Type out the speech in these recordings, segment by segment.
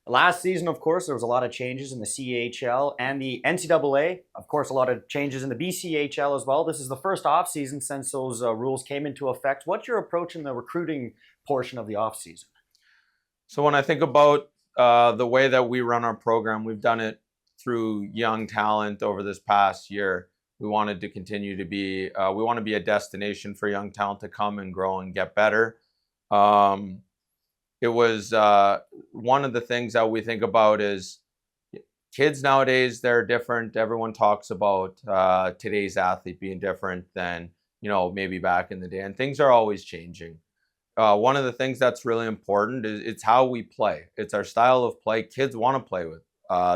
Last season, of course, there was a lot of changes in the CHL and the NCAA. Of course, a lot of changes in the BCHL as well. This is the first offseason since those rules came into effect. What's your approach in the recruiting portion of the offseason? So when I think about the way that we run our program, we've done it through young talent over this past year. We wanted to continue to be, we want to be a destination for young talent to come and grow and get better. Um, it was one of the things that we think about is kids nowadays, they're different. Everyone talks about today's athlete being different than, maybe back in the day, and things are always changing. One of the things that's really important is it's how we play. It's our style of play. Kids want to play with.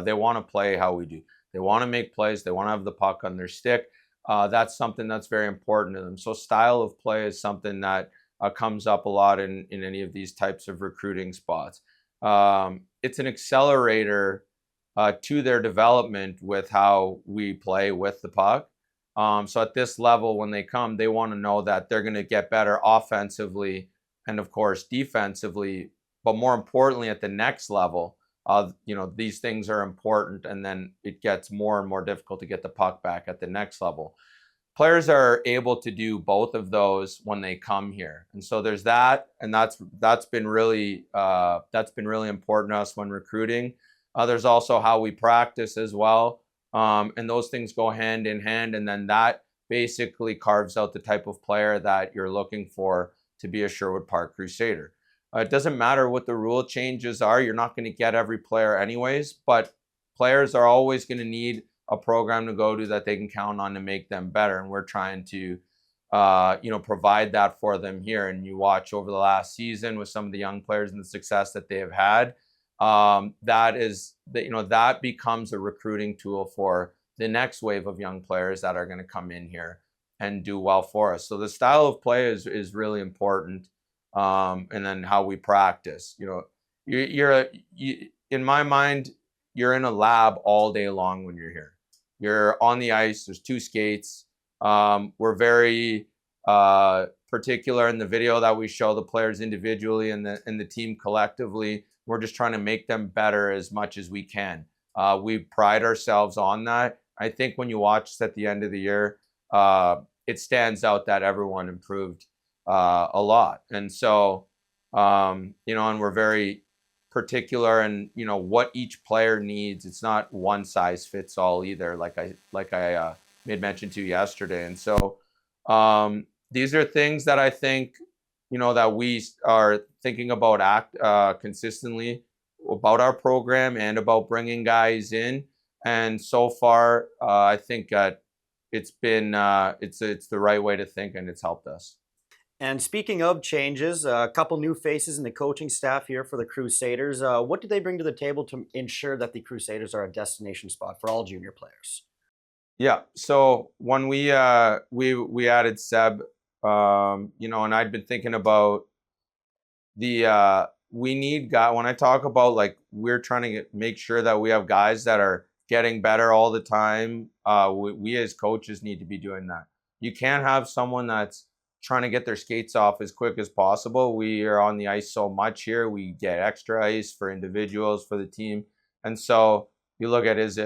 They want to play how we do. They want to make plays. They want to have the puck on their stick. That's something that's very important to them. So style of play is something that comes up a lot in any of these types of recruiting spots. It's an accelerator to their development with how we play with the puck. So at this level, when they come, they want to know that they're going to get better offensively and, of course, defensively. But more importantly, at the next level, these things are important, and then it gets more and more difficult to get the puck back at the next level. Players are able to do both of those when they come here, and so there's that, and that's been really important to us when recruiting. There's also how we practice as well, and those things go hand in hand, and then that basically carves out the type of player that you're looking for to be a Sherwood Park Crusader. It doesn't matter what the rule changes are. You're not going to get every player anyways, but players are always going to need a program to go to that they can count on to make them better. And we're trying to, provide that for them here. And you watch over the last season with some of the young players and the success that they have had. That becomes a recruiting tool for the next wave of young players that are going to come in here and do well for us. So the style of play is really important. And then how we practice. In my mind, you're in a lab all day long when you're here. You're on the ice. There's two skates. We're very particular in the video that we show the players individually and the team collectively. We're just trying to make them better as much as we can. We pride ourselves on that. I think when you watch us at the end of the year, it stands out that everyone improved a lot. And so, and we're very particular in, what each player needs. It's not one size fits all either, like I made mention to yesterday. And so these are things that I think, that we are thinking about consistently about our program and about bringing guys in. And so far, I think it's been, it's the right way to think, and it's helped us. And speaking of changes, a couple new faces in the coaching staff here for the Crusaders. What do they bring to the table to ensure that the Crusaders are a destination spot for all junior players? Yeah. So when we added Seb, and I'd been thinking about we need guys. When I talk about we're trying to make sure that we have guys that are getting better all the time. We as coaches need to be doing that. You can't have someone that's trying to get their skates off as quick as possible. We are on the ice so much here. We get extra ice for individuals, for the team. And so you look at his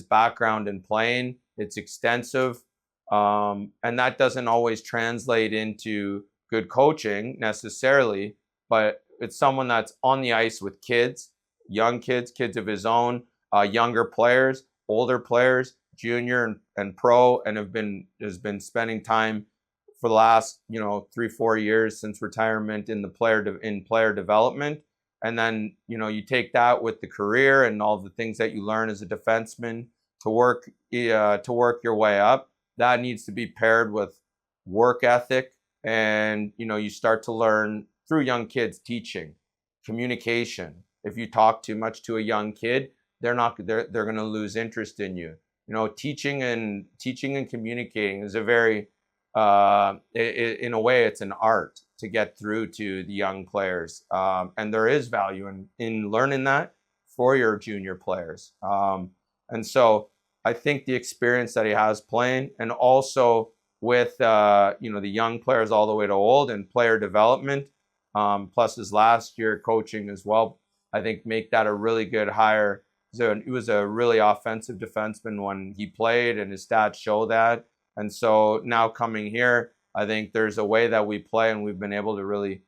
background in playing, it's extensive. And that doesn't always translate into good coaching necessarily, but it's someone that's on the ice with kids, young kids of his own, younger players, older players, junior and pro, and has been spending time for the last 3-4 years since retirement in player development. And then you take that with the career and all the things that you learn as a defenseman to work your way up. That needs to be paired with work ethic, and you start to learn through young kids teaching, communication. If you talk too much to a young kid, they're going to lose interest in you. Teaching and communicating is a very in a way, it's an art to get through to the young players. And there is value in learning that for your junior players. And so I think the experience that he has playing, and also with, the young players all the way to old and player development, plus his last year coaching as well, I think make that a really good hire. So he was a really offensive defenseman when he played, and his stats show that. And so now coming here, I think there's a way that we play, and we've been able to really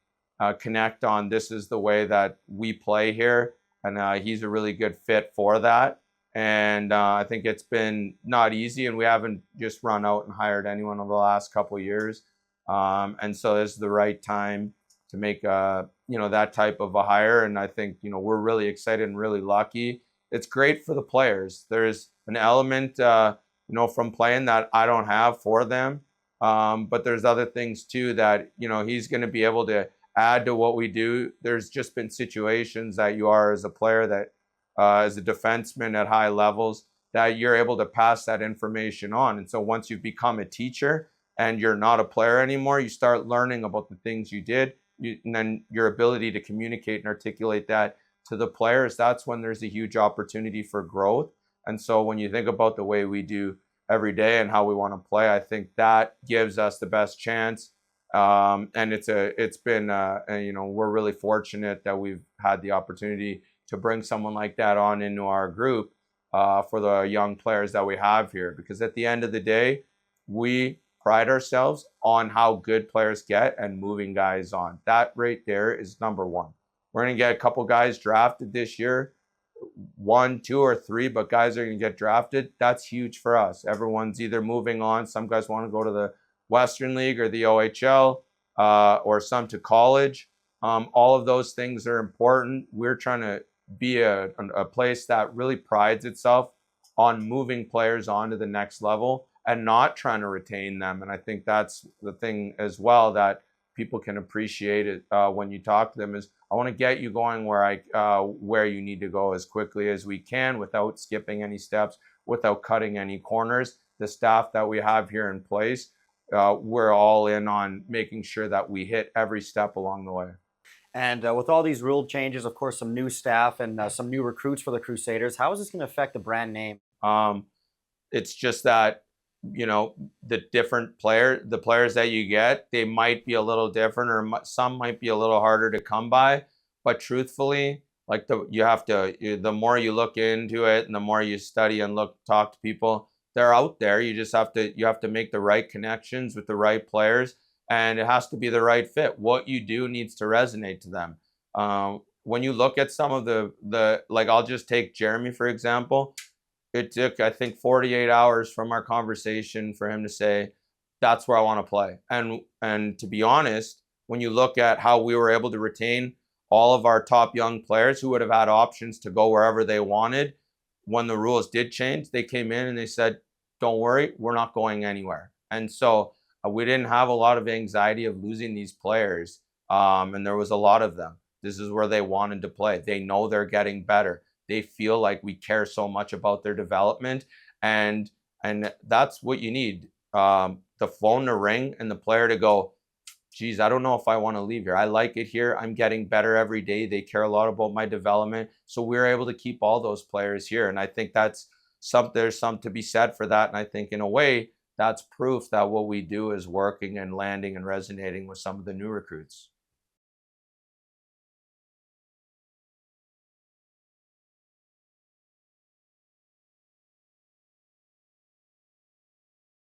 connect on this is the way that we play here, and he's a really good fit for that. And I think it's been not easy, and we haven't just run out and hired anyone over the last couple of years. And so this is the right time to make that type of a hire. And I think we're really excited and really lucky. It's great for the players. There's an element from playing that I don't have for them, but there's other things too that he's going to be able to add to what we do. There's just been situations that you are as a player that as a defenseman at high levels that you're able to pass that information on. And so once you've become a teacher and you're not a player anymore, you start learning about the things you did, and then your ability to communicate and articulate that to the players, that's when there's a huge opportunity for growth. And so when you think about the way we do every day and how we want to play, I think that gives us the best chance. And it's been we're really fortunate that we've had the opportunity to bring someone like that on into our group for the young players that we have here. Because at the end of the day, we pride ourselves on how good players get and moving guys on. That right there is number one. We're going to get a couple guys drafted this year, 1, 2, or 3, but guys are going to get drafted. That's huge for us. Everyone's either moving on. Some guys want to go to the Western League or the OHL, or some to college. All of those things are important. We're trying to be a place that really prides itself on moving players on to the next level and not trying to retain them. And I think that's the thing as well that people can appreciate it when you talk to them is I want to get you going where you need to go as quickly as we can without skipping any steps, without cutting any corners. The staff that we have here in place, we're all in on making sure that we hit every step along the way. And with all these rule changes, of course, some new staff and some new recruits for the Crusaders, how is this going to affect the brand name? It's just that the players that you get, they might be a little different, or some might be a little harder to come by. But truthfully, the more you look into it and the more you study and talk to people, they're out there. You have to make the right connections with the right players, and it has to be the right fit. What you do needs to resonate to them. When you look at some of I'll just take Jeremy for example. It took, I think, 48 hours from our conversation for him to say, that's where I want to play. And to be honest, when you look at how we were able to retain all of our top young players who would have had options to go wherever they wanted, when the rules did change, they came in and they said, don't worry, we're not going anywhere. And so we didn't have a lot of anxiety of losing these players. And there was a lot of them. This is where they wanted to play. They know they're getting better. They feel like we care so much about their development, and that's what you need. The phone to ring and the player to go, geez, I don't know if I want to leave here. I like it here. I'm getting better every day. They care a lot about my development. So we're able to keep all those players here. And I think there's something to be said for that. And I think in a way, that's proof that what we do is working and landing and resonating with some of the new recruits.